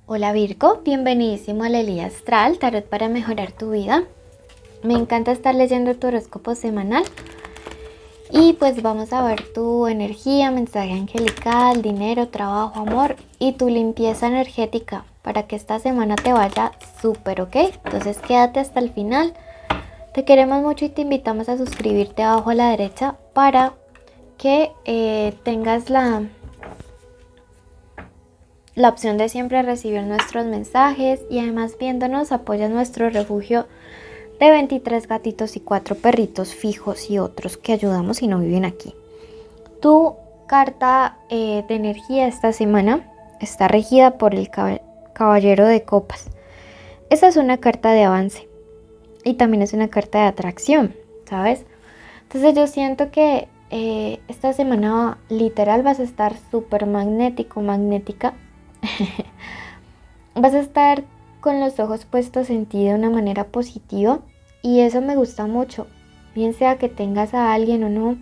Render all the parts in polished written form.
Hola Virgo, bienvenidísimo a la Lía Astral, tarot para mejorar tu vida. Me encanta estar leyendo tu horóscopo semanal y pues vamos a ver tu energía, mensaje angelical, dinero, trabajo, amor y tu limpieza energética para que esta semana te vaya súper, ¿ok? Entonces quédate hasta el final. Te queremos mucho y te invitamos a suscribirte abajo a la derecha para que tengas la opción de siempre recibir nuestros mensajes y además viéndonos apoyas nuestro refugio de 23 gatitos y 4 perritos fijos y otros que ayudamos y no viven aquí. Tu carta de energía esta semana está regida por el caballero de copas. Esta es una carta de avance y también es una carta de atracción, ¿sabes? Entonces yo siento que esta semana literal vas a estar súper magnético, magnética. Vas a estar con los ojos puestos en ti de una manera positiva y eso me gusta mucho, bien sea que tengas a alguien o no,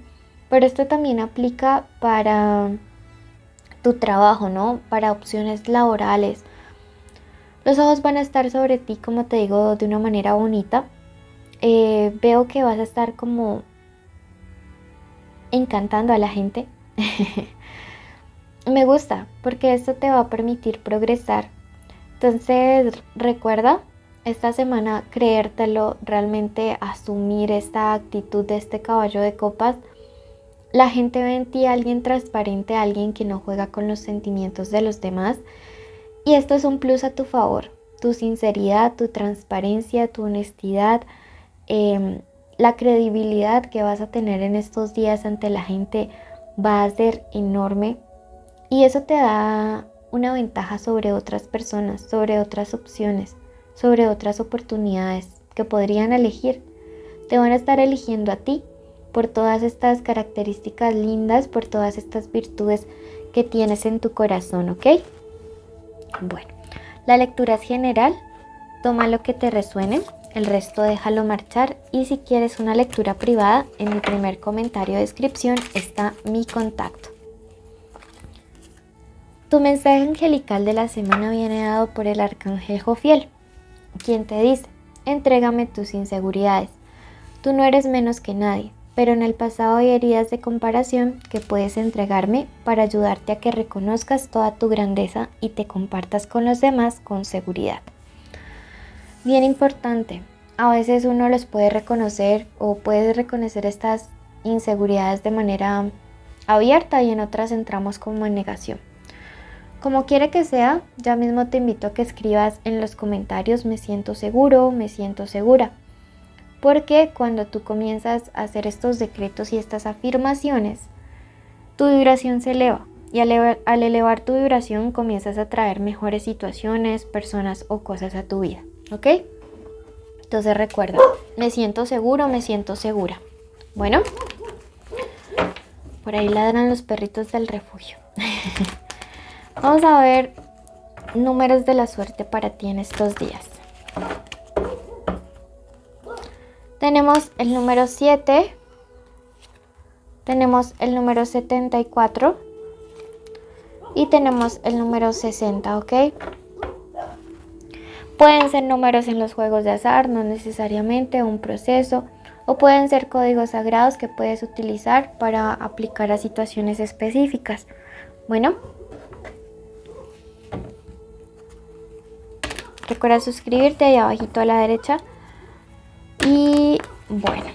pero esto también aplica para tu trabajo, ¿no? Para opciones laborales. Los ojos van a estar sobre ti, como te digo, de una manera bonita. Veo que vas a estar como encantando a la gente. Me gusta porque esto te va a permitir progresar. Entonces recuerda esta semana creértelo, realmente asumir esta actitud de este caballo de copas. La gente ve en ti a alguien transparente, alguien que no juega con los sentimientos de los demás. Y esto es un plus a tu favor. Tu sinceridad, tu transparencia, tu honestidad, la credibilidad que vas a tener en estos días ante la gente va a ser enorme. Y eso te da una ventaja sobre otras personas, sobre otras opciones, sobre otras oportunidades que podrían elegir. Te van a estar eligiendo a ti por todas estas características lindas, por todas estas virtudes que tienes en tu corazón, ¿ok? Bueno, la lectura es general, toma lo que te resuene, el resto déjalo marchar y si quieres una lectura privada, en mi primer comentario de descripción está mi contacto. Tu mensaje angelical de la semana viene dado por el arcángel Jofiel, quien te dice: entrégame tus inseguridades. Tú no eres menos que nadie, pero en el pasado hay heridas de comparación que puedes entregarme para ayudarte a que reconozcas toda tu grandeza y te compartas con los demás con seguridad. Bien importante, a veces uno los puede reconocer o puedes reconocer estas inseguridades de manera abierta y en otras entramos como en negación. Como quiera que sea, ya mismo te invito a que escribas en los comentarios me siento seguro, me siento segura. Porque cuando tú comienzas a hacer estos decretos y estas afirmaciones, tu vibración se eleva. Y al elevar tu vibración comienzas a traer mejores situaciones, personas o cosas a tu vida. ¿Ok? Entonces recuerda, me siento seguro, me siento segura. Bueno, por ahí ladran los perritos del refugio. Vamos a ver números de la suerte para ti en estos días. Tenemos el número 7, tenemos el número 74 y tenemos el número 60, ¿ok? Pueden ser números en los juegos de azar, no necesariamente un proceso, o pueden ser códigos sagrados que puedes utilizar para aplicar a situaciones específicas. Bueno, recuerda suscribirte ahí abajito a la derecha. Y bueno,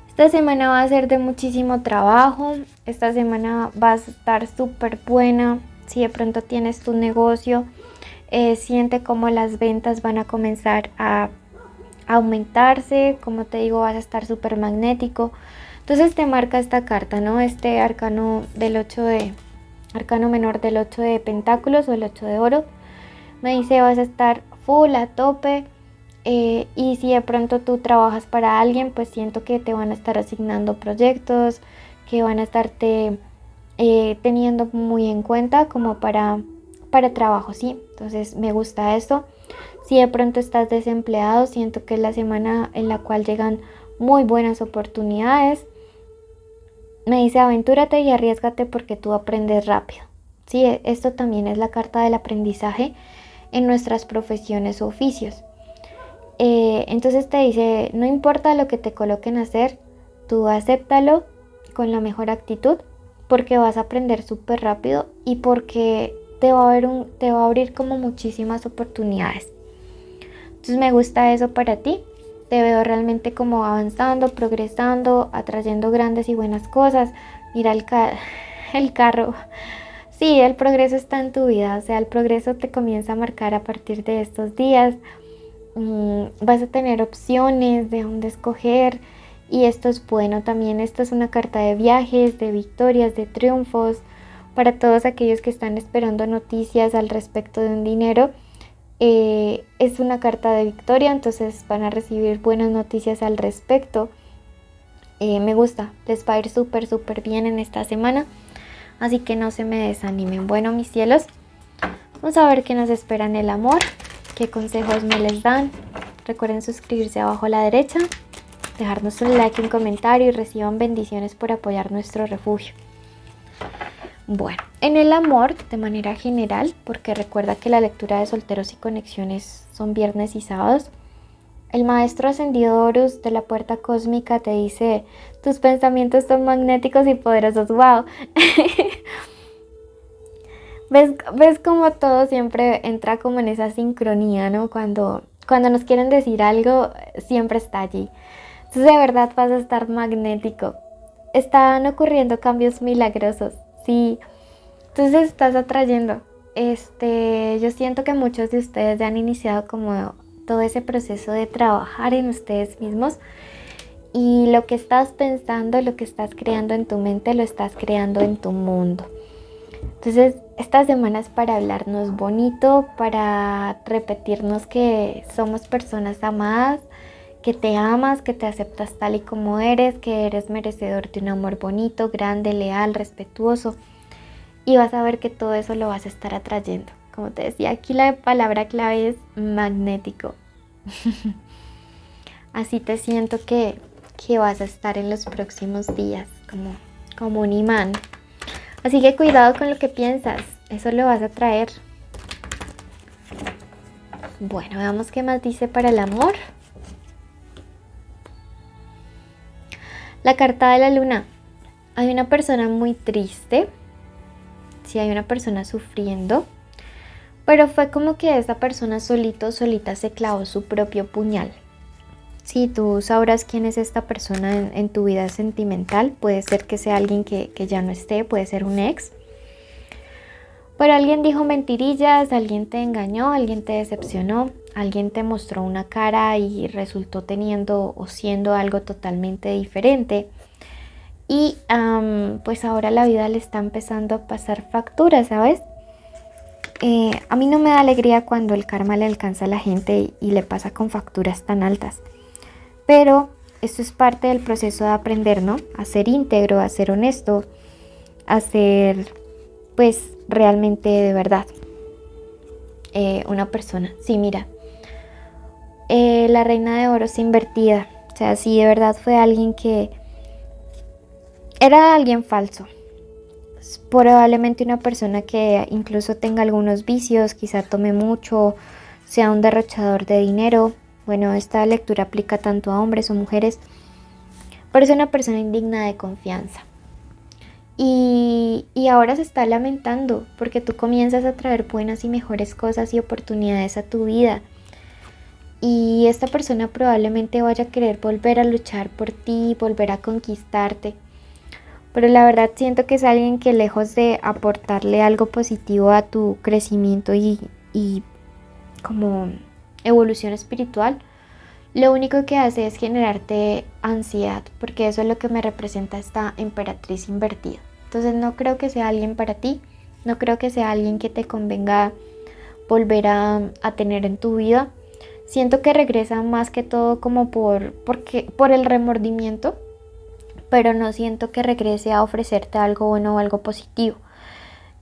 esta semana va a ser de muchísimo trabajo. Esta semana va a estar súper buena. Si de pronto tienes tu negocio, siente como las ventas van a comenzar a aumentarse. Como te digo, vas a estar súper magnético. Entonces te marca esta carta, ¿no? Este arcano menor del 8 de pentáculos o el 8 de oro. Me dice vas a estar full, a tope, y si de pronto tú trabajas para alguien, pues siento que te van a estar asignando proyectos, que van a estarte teniendo muy en cuenta como para trabajo, ¿sí? Entonces me gusta esto. Si de pronto estás desempleado, siento que es la semana en la cual llegan muy buenas oportunidades. Me dice aventúrate y arriésgate porque tú aprendes rápido. Sí, esto también es la carta del aprendizaje en nuestras profesiones o oficios. Entonces te dice, no importa lo que te coloquen a hacer, tú acéptalo con la mejor actitud porque vas a aprender súper rápido y porque te va a abrir como muchísimas oportunidades. Entonces me gusta eso para ti. Te veo realmente como avanzando, progresando, atrayendo grandes y buenas cosas. Mira el carro. Sí, el progreso está en tu vida. O sea, el progreso te comienza a marcar a partir de estos días. Vas a tener opciones de dónde escoger. Y esto es bueno también. Esto es una carta de viajes, de victorias, de triunfos. Para todos aquellos que están esperando noticias al respecto de un dinero. Es una carta de victoria, entonces van a recibir buenas noticias al respecto. Me gusta, les va a ir súper bien en esta semana, así que no se me desanimen. Bueno, mis cielos, vamos a ver qué nos espera en el amor, qué consejos me les dan. Recuerden suscribirse abajo a la derecha, dejarnos un like, un comentario y reciban bendiciones por apoyar nuestro refugio. Bueno, en el amor, de manera general, porque recuerda que la lectura de solteros y conexiones son viernes y sábados, el maestro ascendido Horus de la puerta cósmica te dice, tus pensamientos son magnéticos y poderosos, wow. ¿Ves cómo todo siempre entra como en esa sincronía, ¿no? Cuando nos quieren decir algo, siempre está allí. Entonces de verdad vas a estar magnético. Están ocurriendo cambios milagrosos. Sí, entonces estás atrayendo. Yo siento que muchos de ustedes ya han iniciado como todo ese proceso de trabajar en ustedes mismos y lo que estás pensando, lo que estás creando en tu mente, lo estás creando en tu mundo. Entonces, esta semana es para hablarnos bonito, para repetirnos que somos personas amadas, que te amas, que te aceptas tal y como eres, que eres merecedor de un amor bonito, grande, leal, respetuoso. Y vas a ver que todo eso lo vas a estar atrayendo. Como te decía, aquí la palabra clave es magnético. Así te siento que vas a estar en los próximos días, como un imán. Así que cuidado con lo que piensas, eso lo vas a traer. Bueno, veamos qué más dice para el amor. La carta de la luna. Hay una persona muy triste. Sí, hay una persona sufriendo. Pero fue como que esa persona solita se clavó su propio puñal. Sí, tú sabrás quién es esta persona en tu vida sentimental. Puede ser que sea alguien que ya no esté, puede ser un ex. Pero alguien dijo mentirillas, alguien te engañó, alguien te decepcionó, alguien te mostró una cara y resultó teniendo o siendo algo totalmente diferente. Y pues ahora la vida le está empezando a pasar factura, ¿sabes? A mí no me da alegría cuando el karma le alcanza a la gente y le pasa con facturas tan altas. Pero esto es parte del proceso de aprender, ¿no? A ser íntegro, a ser honesto, a ser, pues, realmente de verdad una persona. Sí, mira, la reina de oros invertida. O sea, sí, de verdad fue alguien que era alguien falso. Probablemente una persona que incluso tenga algunos vicios, quizá tome mucho, sea un derrochador de dinero. Bueno, esta lectura aplica tanto a hombres o mujeres, pero es una persona indigna de confianza. Y ahora se está lamentando porque tú comienzas a traer buenas y mejores cosas y oportunidades a tu vida. Y esta persona probablemente vaya a querer volver a luchar por ti, volver a conquistarte. Pero la verdad siento que es alguien que lejos de aportarle algo positivo a tu crecimiento y como evolución espiritual, lo único que hace es generarte ansiedad, porque eso es lo que me representa esta emperatriz invertida. Entonces no creo que sea alguien para ti, no creo que sea alguien que te convenga volver a tener en tu vida. Siento que regresa más que todo como por el remordimiento, pero no siento que regrese a ofrecerte algo bueno o algo positivo.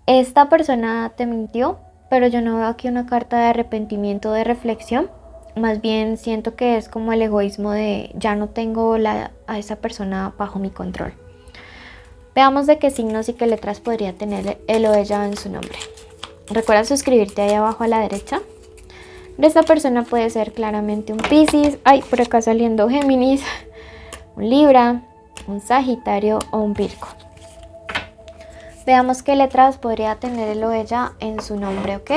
Esta persona te mintió, pero yo no veo aquí una carta de arrepentimiento, de reflexión. Más bien siento que es como el egoísmo de ya no tengo a esa persona bajo mi control. Veamos de qué signos y qué letras podría tener él o ella en su nombre. Recuerda suscribirte ahí abajo a la derecha. Esta persona puede ser claramente un Piscis, por acá saliendo Géminis, un Libra, un Sagitario o un Virgo. Veamos qué letras podría tener él o ella en su nombre, ¿ok?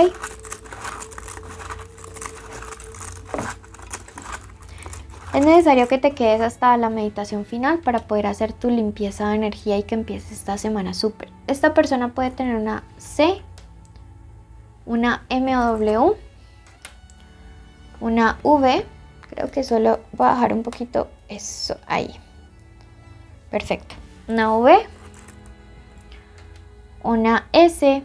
Es necesario que te quedes hasta la meditación final para poder hacer tu limpieza de energía y que empieces esta semana súper. Esta persona puede tener una C, una M o W, una V, creo que solo voy a bajar un poquito eso ahí. Perfecto. Una V, una S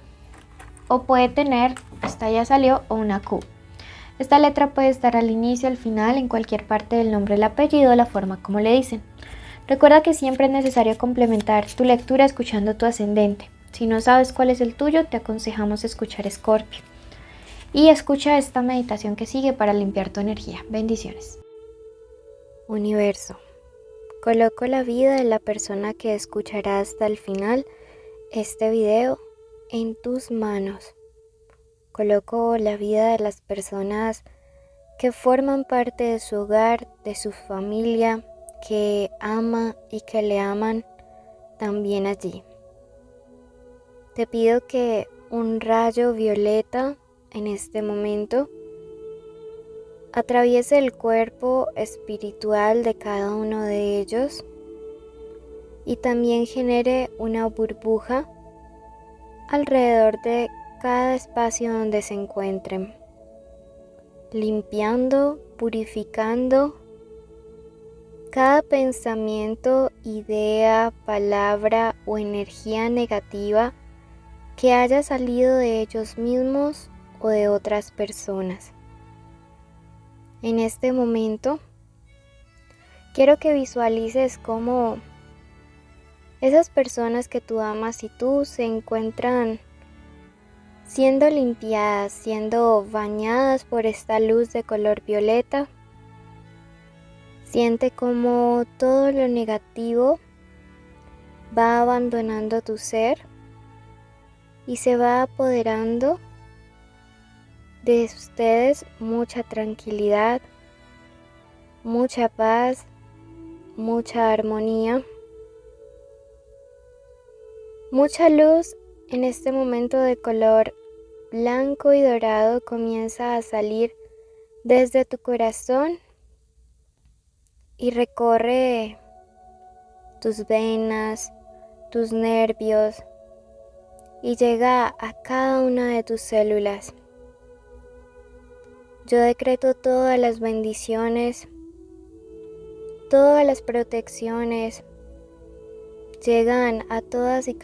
o puede tener, esta ya salió, o una Q. Esta letra puede estar al inicio, al final, en cualquier parte del nombre, el apellido, la forma como le dicen. Recuerda que siempre es necesario complementar tu lectura escuchando tu ascendente. Si no sabes cuál es el tuyo, te aconsejamos escuchar Escorpio. Y escucha esta meditación que sigue para limpiar tu energía. Bendiciones. Universo, coloco la vida de la persona que escuchará hasta el final este video en tus manos. Coloco la vida de las personas que forman parte de su hogar, de su familia, que ama y que le aman también allí. Te pido que un rayo violeta en este momento atraviese el cuerpo espiritual de cada uno de ellos y también genere una burbuja alrededor de cada espacio donde se encuentren, limpiando, purificando cada pensamiento, idea, palabra o energía negativa que haya salido de ellos mismos o de otras personas. En este momento, quiero que visualices cómo esas personas que tú amas y tú se encuentran siendo limpiadas, siendo bañadas por esta luz de color violeta. Siente como todo lo negativo va abandonando tu ser y se va apoderando de ustedes mucha tranquilidad, mucha paz, mucha armonía, mucha luz. En este momento de color blanco y dorado comienza a salir desde tu corazón y recorre tus venas, tus nervios y llega a cada una de tus células. Yo decreto todas las bendiciones, todas las protecciones, llegan a todas y cada